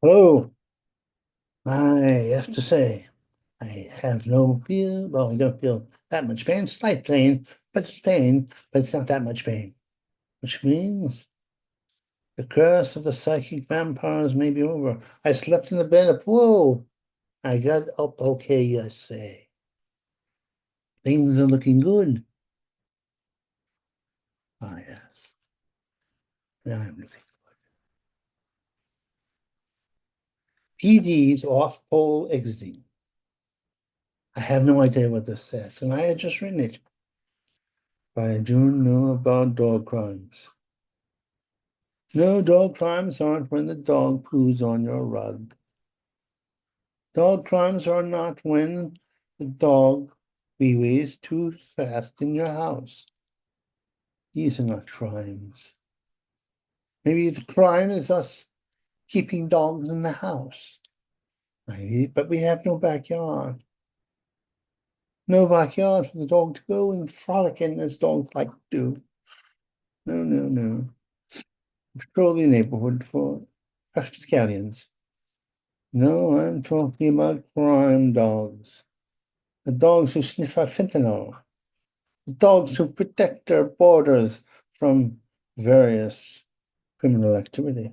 Hello. I have to say, I have no feel. Well, I don't feel that much pain. Slight pain, but it's pain, but it's not that much pain. Which means the curse of the psychic vampires may be over. I slept in the bed up. Whoa! I got up okay, you say. Things are looking good. Ah, yes. Now I'm looking. PD's off pole exiting. I have no idea what this says, and I had just written it. But I do know about dog crimes. No, dog crimes aren't when the dog poos on your rug. Dog crimes are not when the dog wee-wees too fast in your house. These are not crimes. Maybe the crime is us keeping dogs in the house. But we have no backyard. No backyard for the dog to go and frolic in as dogs like to do. No, no, no. Patrol the neighborhood for rapscallions. No, I'm talking about crime dogs. The dogs who sniff out fentanyl, the dogs who protect their borders from various criminal activity,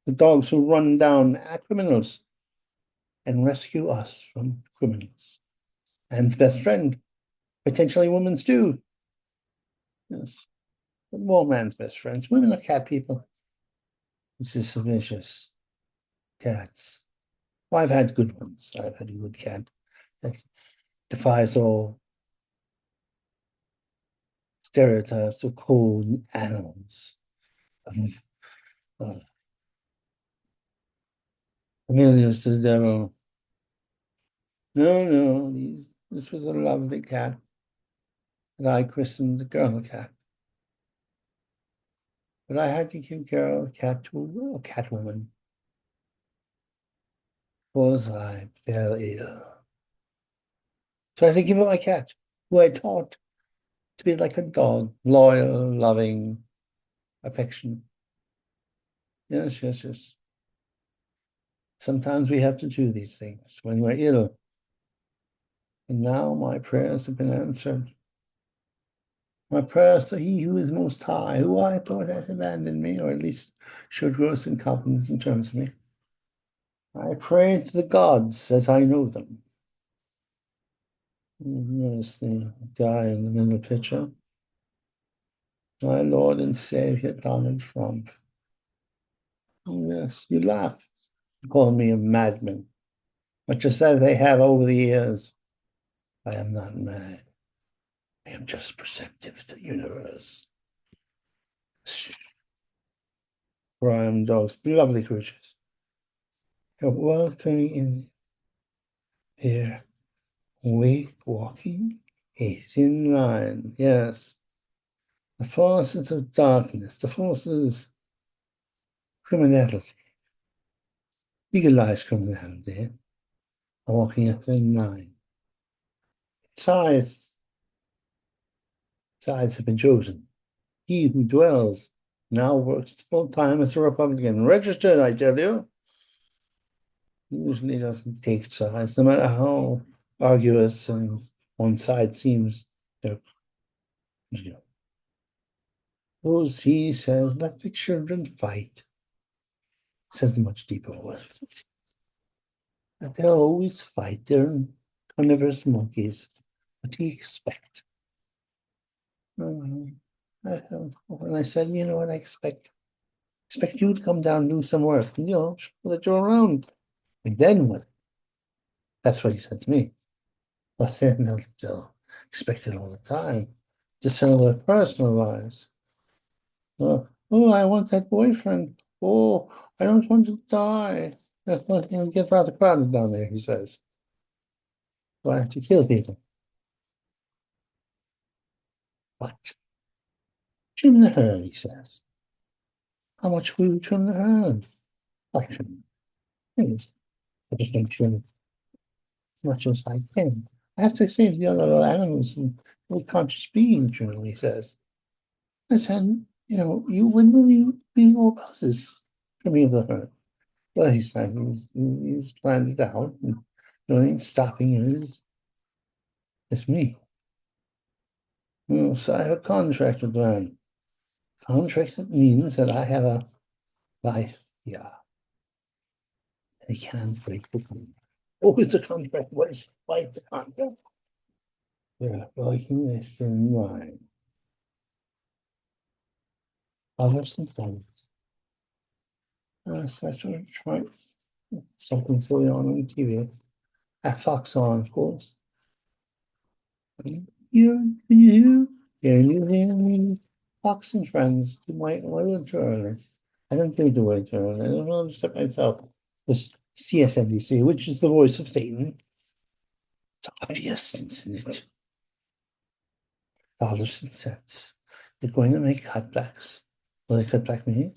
the dogs who run down criminals and rescue us from criminals. Man's best friend, potentially women's too. Yes, but more man's best friends. Women are cat people. This is vicious. Cats. Well, I've had good ones. I've had a good cat that defies all stereotypes of cold animals, of, of familiars to the devil. No, no, this was a lovely cat that I christened the girl cat. But I had to give girl cat to a cat woman because I fell ill. So I had to give up my cat, who I taught to be like a dog, loyal, loving, affectionate. Yes, yes, yes. Sometimes we have to do these things when we're ill. And now my prayers have been answered. My prayers to He who is most high, who I thought has abandoned me, or at least showed gross incompetence in terms of me. I pray to the gods as I know them. There's the guy in the middle picture. My Lord and Savior, Donald Trump. Yes, you laugh. You call me a madman. Much as they have over the years. I am not mad. I am just perceptive to the universe. Crime dogs, lovely creatures. You're welcome in here. Wake walking, eight in line. Yes. The forces of darkness, the forces of criminality, legalized criminality, are walking a thin line. Sides, sides have been chosen. He who dwells now works full time as a Republican. Registered, I tell you. He usually doesn't take sides, no matter how arduous and one side seems. You know, those he says, let the children fight. Says the much deeper word. They'll always fight. They're carnivorous monkeys. What do you expect? When I said, you know what I expect? Expect you to come down and do some work, and, show that you're around. And then what? That's what he said to me. But then they'll expect it all the time. Just in their personal lives. Oh, I want that boyfriend. Oh, I don't want to die. That's not, get rather crowded down there, he says. So I have to kill people. What? Trim the herd, he says. How much will you trim the herd? I trim things. I just don't trim as much as I can. I have to save the other animals and little conscious beings, he says. I said, you when will you be more about this trimming of the herd? Well, he's planned it out, and the only thing stopping it is me. So I have a contract with them. Contract that means that I have a life, yeah, and he can't break the contract. Oh, it's a contract. Why it's a contract? Yeah, breaking this in line. Others and friends. So I sort of tried something silly on TV. At Fox on, of course. You, can you hear me? Fox and Friends do my little turn. I don't do the way turn. I don't understand myself. This CSNBC, which is the voice of Satan. It's obvious, isn't it? Dollars and cents. They're going to make cutbacks. Will they cut back me?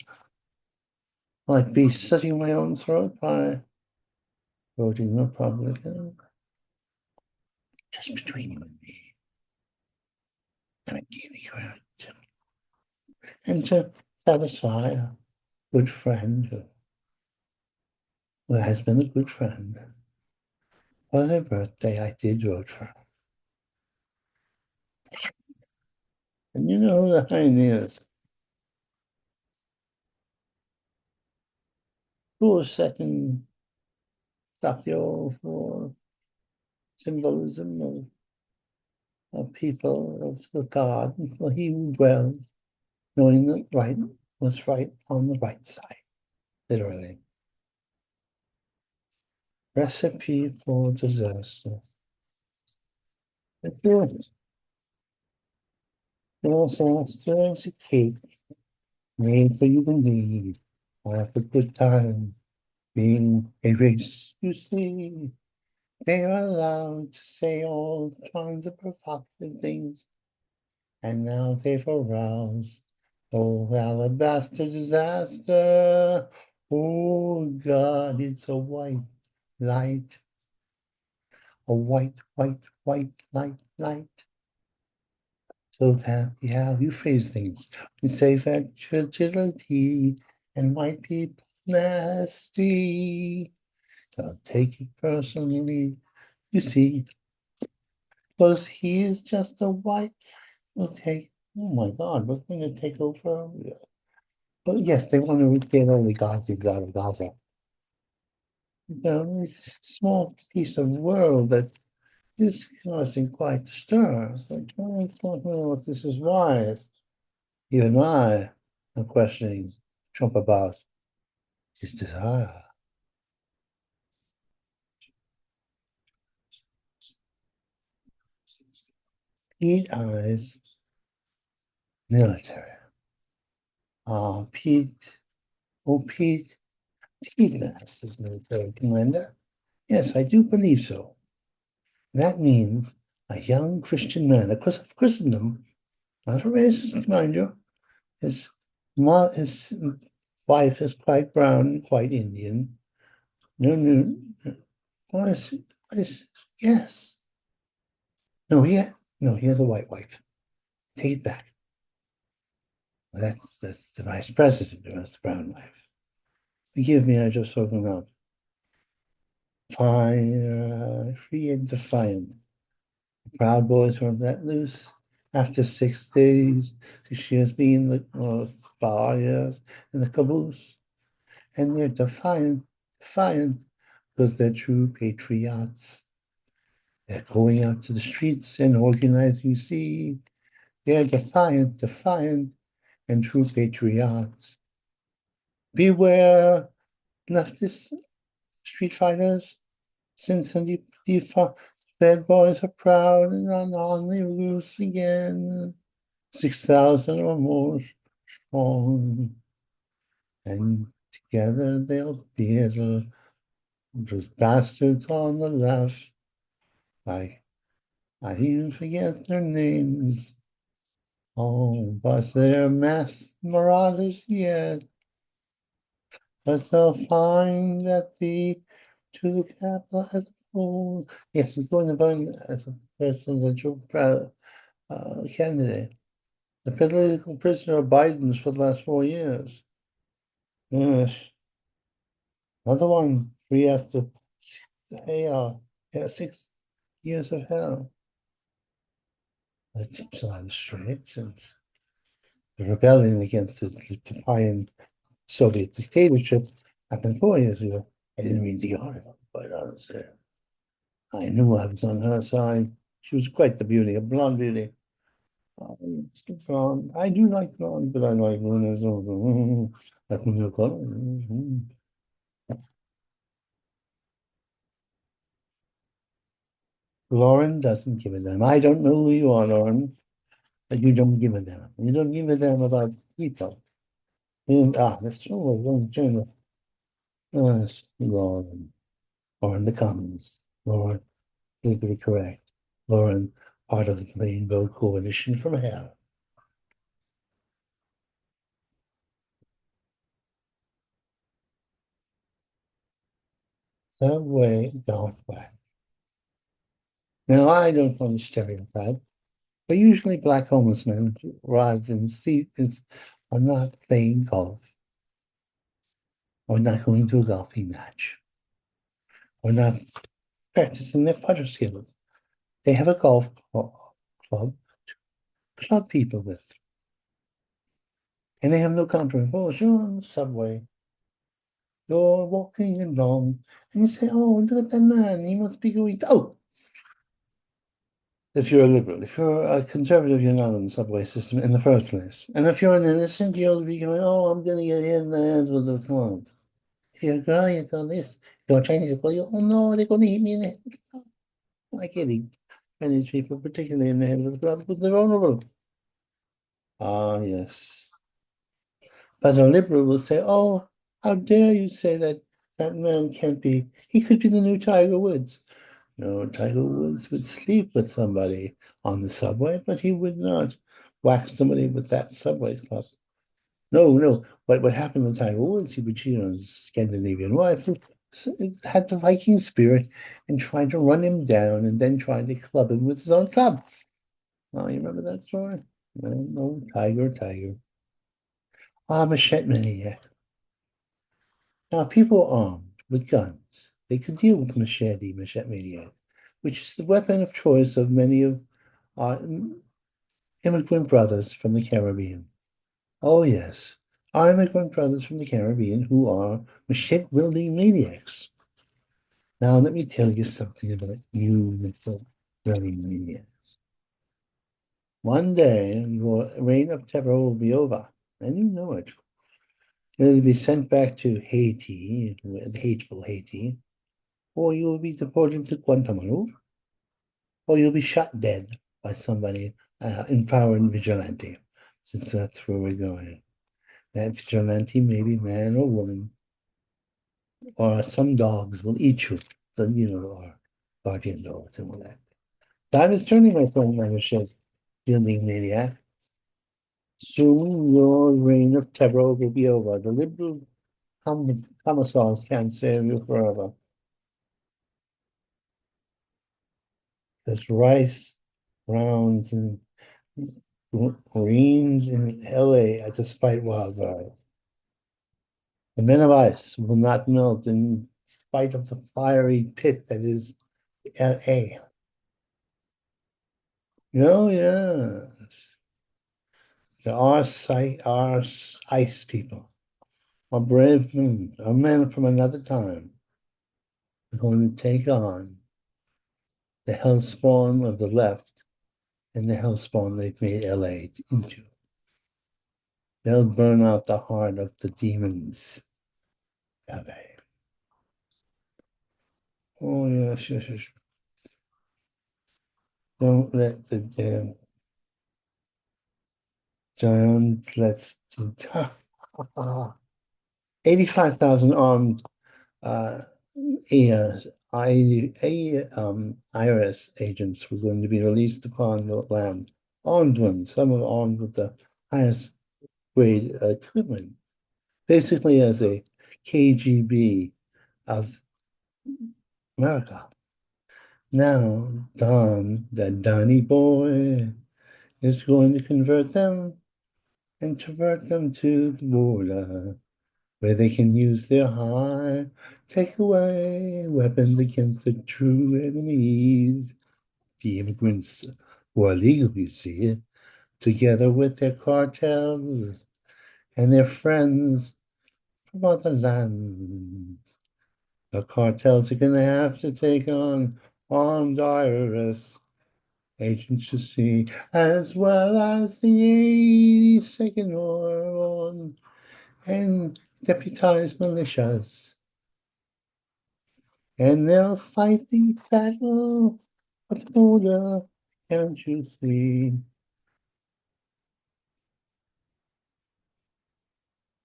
Will I be slitting my own throat by voting Republican? Just between you and me. I'm a Democrat. And to satisfy a good friend who has been a good friend, for their birthday, I did vote for her. And you know who the hind is? Who was setting Tokyo for symbolism of people, of the God, for he who dwells, knowing that right was right on the right side, literally. Recipe for disaster. It's good. It also stirs a cake made for you and me. I have a good time being a race, you see. They're allowed to say all kinds of provocative things, and now they've aroused. Oh, alabaster disaster. Oh, God, it's a white light. A white light. So that, yeah, you phrase things. You say fragility and white people nasty. Don't take it personally. You see, because he is just a white. Okay. Oh my God, we're going to take over. But yes, they want to get only Gaza out of Gaza. This small piece of world that is causing quite a stir. So I don't know if this is wise. Even I am questioning Trump about his desire. Pete Eyes military. Pete, Pete Mass is military commander. Yes, I do believe so. That means a young Christian man, because of Christendom, not a racist, mind you. His, his wife is quite brown, quite Indian. No, no, no. What is, yes. No, no, he has a white wife. Take it back. That's the vice president who has the brown wife. Forgive me, I just spoken up. Fire, free and defiant. The Proud Boys weren't let loose. After 6 days, 6 years being the 5 years in the caboose. And they're defiant, because they're true patriots. They're going out to the streets and organizing. See, they're defiant, and true patriots. Beware, leftist street fighters, since the defunct bad boys are proud and on the loose again. 6,000 or more strong, and together they'll beat those bastards on the left. I even forget their names. Oh, but they're masked marauders yet. But they'll find that the to the capital as a whole. Yes, he's going to run as a presidential candidate. The political prisoner of Biden's for the last 4 years. Yes. Another one, free after hey, yeah, 6 years of hell. That seems a lot straight since the rebellion against the defiant Soviet dictatorship happened 4 years ago. I didn't read the article, quite honestly. I knew I was on her side. She was quite the beauty, a blonde beauty. Blonde. I do like blonde, but I like brunettes also. That's my new color. Lauren doesn't give a damn. I don't know who you are, Lauren, but you don't give a damn. You don't give a damn about people. And that's true. We're going to turn Lauren. Lauren the Commons. Lauren, legally correct. Lauren, part of the Rainbow Coalition from Hell. Subway golf bag. Now, I don't want to stereotype, but usually black homeless men arrive in seats are not playing golf or not going to a golfing match or not practicing their putter skills. They have a club to club people with, and they have no confidence. Oh, you're on the subway, you're walking along, and you say, "Oh, look at that man! He must be going." Oh, if you're a liberal, if you're a conservative, you're not on the subway system in the first place. And if you're an innocent, you'll be going, "Oh, I'm going to get hit in the head with the club." If you're a girl, you go this. If you're a Chinese, you go, "Oh no, they're going to hit me in the head." I'm not kidding. Chinese people, particularly in the head of the club, because they're vulnerable. Ah, yes. But a liberal will say, "Oh, how dare you say that that man can't be, he could be the new Tiger Woods." No, Tiger Woods would sleep with somebody on the subway, but he would not whack somebody with that subway club. No, no. What happened with Tiger Woods, he would cheat on his Scandinavian wife who had the Viking spirit and tried to run him down and then tried to club him with his own club. Oh, you remember that story? No, no, Tiger, Tiger. Ah, machete maniac. Now, people armed with guns, they could deal with machete maniac, which is the weapon of choice of many of our immigrant brothers from the Caribbean. Oh, yes, our immigrant brothers from the Caribbean who are machete-wielding maniacs. Now, let me tell you something about you machete-wielding maniacs. One day, your reign of terror will be over, and you know it. You'll be sent back to Haiti, hateful Haiti, or you will be deported to Guantanamo, or you'll be shot dead by somebody empowered vigilante, since that's where we're going. That vigilante may be man or woman, or some dogs will eat you. The, our guardian dogs and all that. Time is turning, my friend, like I said, fielding maniac. Soon your reign of terror will be over. The liberal commissars can't save you forever. There's rice, browns, and greens in LA despite wildfire. The men of ice will not melt in spite of the fiery pit that is LA. Oh, yes. There are, ice people, are brave men, are men from another time, are going to take on the hellspawn of the left and the hellspawn they've made LA into. They'll burn out the heart of the demons. LA. Oh, yes, yes, yes. Don't let the damn giant let's 85,000 armed uh, IRS agents were going to be released upon the land. Armed ones, some are armed with the highest grade equipment, basically as a KGB of America. Now, the Donny boy, is going to convert them and convert them to the border. where they can use their high, take away weapons against the true enemies, the immigrants who are legal, you see, together with their cartels and their friends from other lands. The cartels are going to have to take on armed IRS agents, you see, as well as the 82nd Oregon and deputized militias. And they'll fight the battle of the border, can't you see?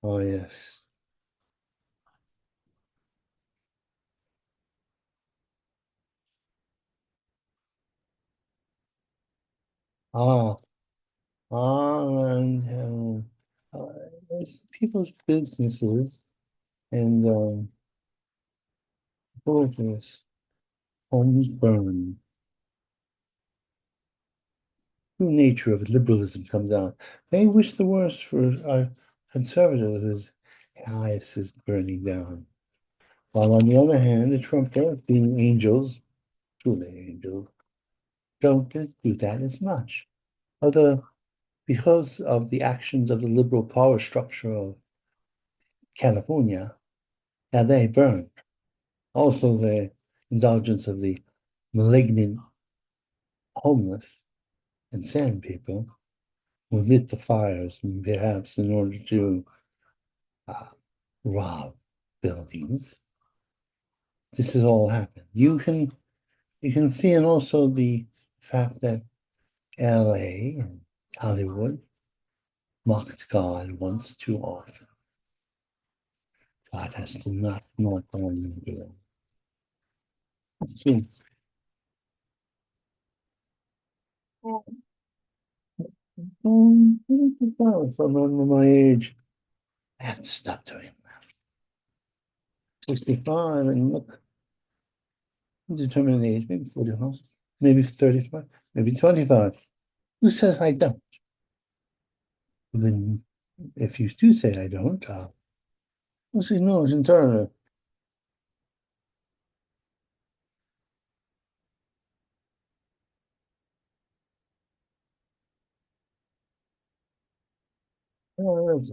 Oh, yes. Ah, and it's people's businesses and villages, homes burned. True nature of liberalism comes out. They wish the worst for our conservatives whose house is burning down. While on the other hand, the Trumpers, being angels, truly angels, don't do that as much. Although, because of the actions of the liberal power structure of California, now they burned. Also, the indulgence of the malignant homeless and sand people who lit the fires, perhaps in order to uh, rob buildings. This has all happened. You can see, and also the fact that L.A. and Hollywood mocked God once too often. God has to not on them good. Let's see. From under my age, I have to stop doing that. 65 and look, determine the age, maybe 45, maybe 35, maybe 25. Who says I don't? Then if you do say I don't, I'll say no, it's entirely. Oh, that's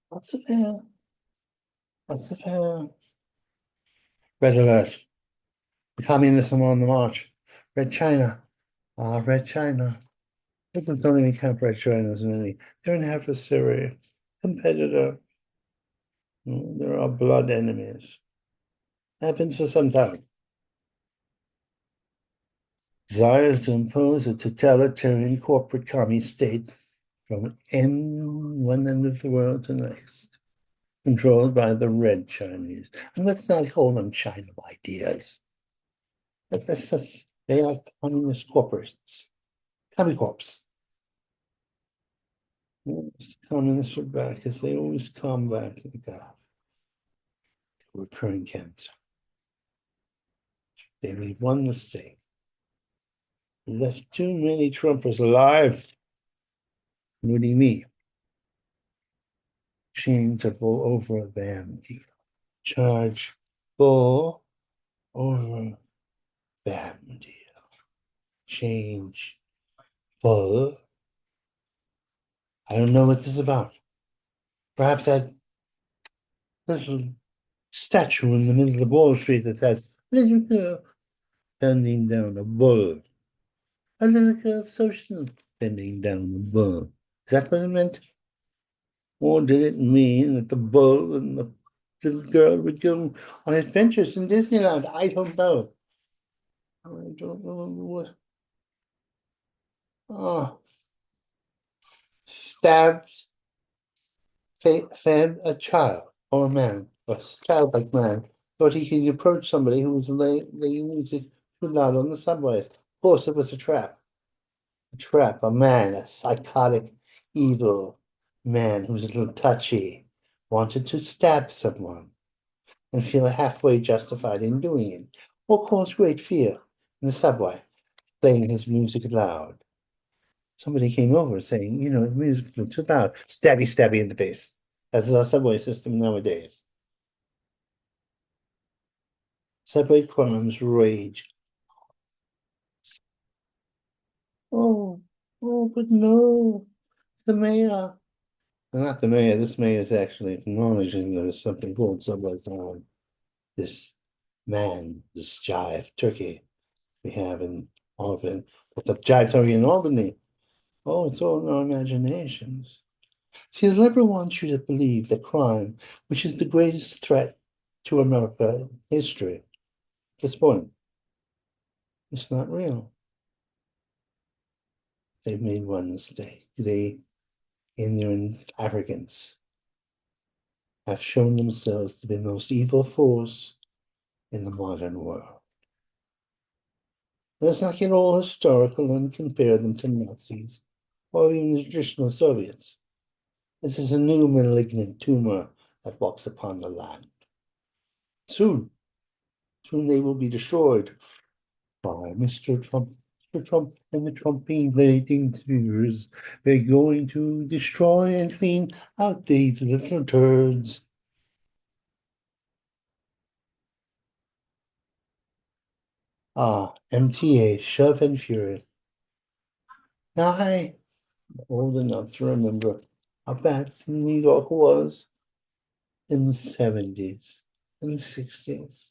What's the fair? What's the fair? Red alert. Communism on the march. Red China. Red China. People don't even count Red China as an enemy. They're an adversary, competitor. There are blood enemies. Happens for some time. Desires to impose a totalitarian corporate commie state from one end of the world to the next, controlled by the Red Chinese. And let's not call them China ideas. That's just, they are communist corporates, commie corps. Yes, communists are back, as they always come back like that. Recurring cancer. They made one mistake. Left too many Trumpers alive, including me, changeable over them. Chargeable over them. Change full. I don't know what this is about. Perhaps that little statue in the middle of Wall Street that says, little girl bending down a bull. A little girl social bending down a bull. Is that what it meant? Or did it mean that the bull and the little girl would go on adventures in Disneyland? I don't know. I don't know what. Ah, stabs, fed a child or a man, a childlike man, thought he could approach somebody who was laying music too loud on the subways. Of course, it was a trap. A trap, a man, a psychotic, evil man who was a little touchy, wanted to stab someone and feel halfway justified in doing it, or cause great fear in the subway, playing his music loud. Somebody came over saying, music was too loud. Stabby, stabby in the face. That's our subway system nowadays. Subway crimes rage. Oh, oh, but no, the mayor. Not the mayor. This mayor is actually acknowledging there's something called subway crime. This man, this jive turkey we have in Albany. But the jive turkey in Albany. Oh, it's all in our imaginations. See, the liberal wants you to believe that crime, which is the greatest threat to America history, at this point, it's not real. They've made one mistake. They, in their arrogance, have shown themselves to be the most evil force in the modern world. Let's not get all historical and compare them to Nazis or even the traditional Soviets. This is a new malignant tumor that walks upon the land. Soon, soon they will be destroyed by Mr. Trump. Mr. Trump and the Trumping spheres. They're going to destroy and clean out these little turds. Ah, MTA, Shove and Fury. Now I'm old enough to remember how bad New York was in the 70s and 60s.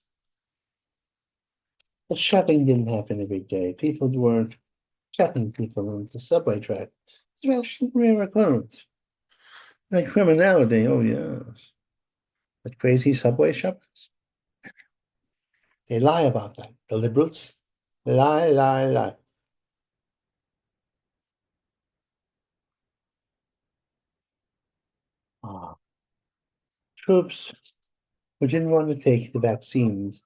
But shopping didn't happen every day. People weren't shoving people on the subway track. It's actually rare occurrence. Like criminality, oh yes. But crazy subway shoppers, they lie about that. The liberals lie, lie, lie. Ah, troops who didn't want to take the vaccines,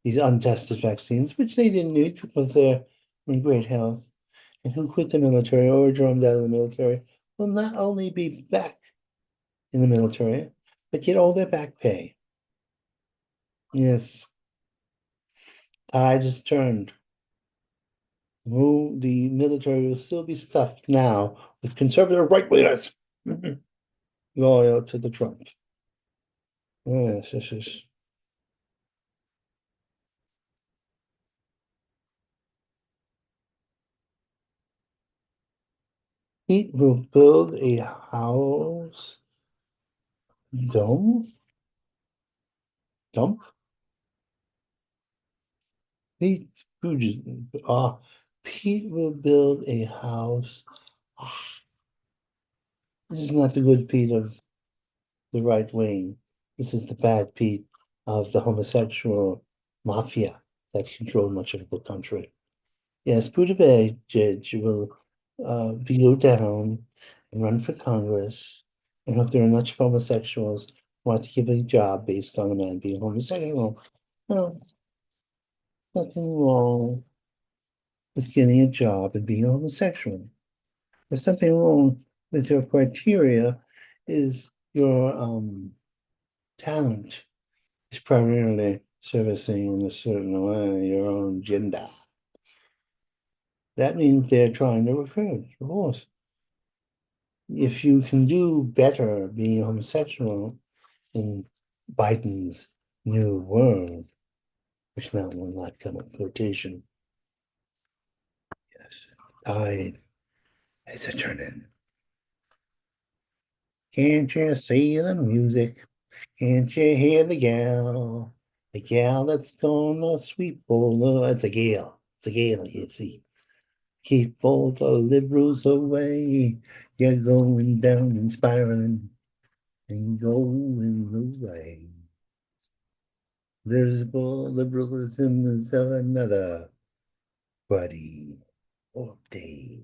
these untested vaccines, which they didn't need because they're in great health, and who quit the military or joined out of the military, will not only be back in the military, but get all their back pay. Yes, tide has turned. The military will still be stuffed now with conservative right wingers loyal to the Trump. Yes, yes, yes. He will build a house dome dump. Pete Buttigieg, Pete will build a house. Ah, this is not the good Pete of the right wing. This is the bad Pete of the homosexual mafia that control much of the country. Yes, Buttigieg will be go down and run for Congress and hope there are much homosexuals who want to give a job based on a man being homosexual. No, nothing wrong with getting a job and being homosexual. There's something wrong with your criteria is your talent is primarily servicing in a certain way your own gender. That means they're trying to recruit, of course. If you can do better being homosexual in Biden's new world, which now will not come up quotation, yes, tide is a turning. Can't you see the music? Can't you hear the gal? The gal that's gonna sweep all the, it's a gale. It's a gale, you see. Keep all the liberals away. You're going down and spiraling and going away. Liberalism is another buddy all day.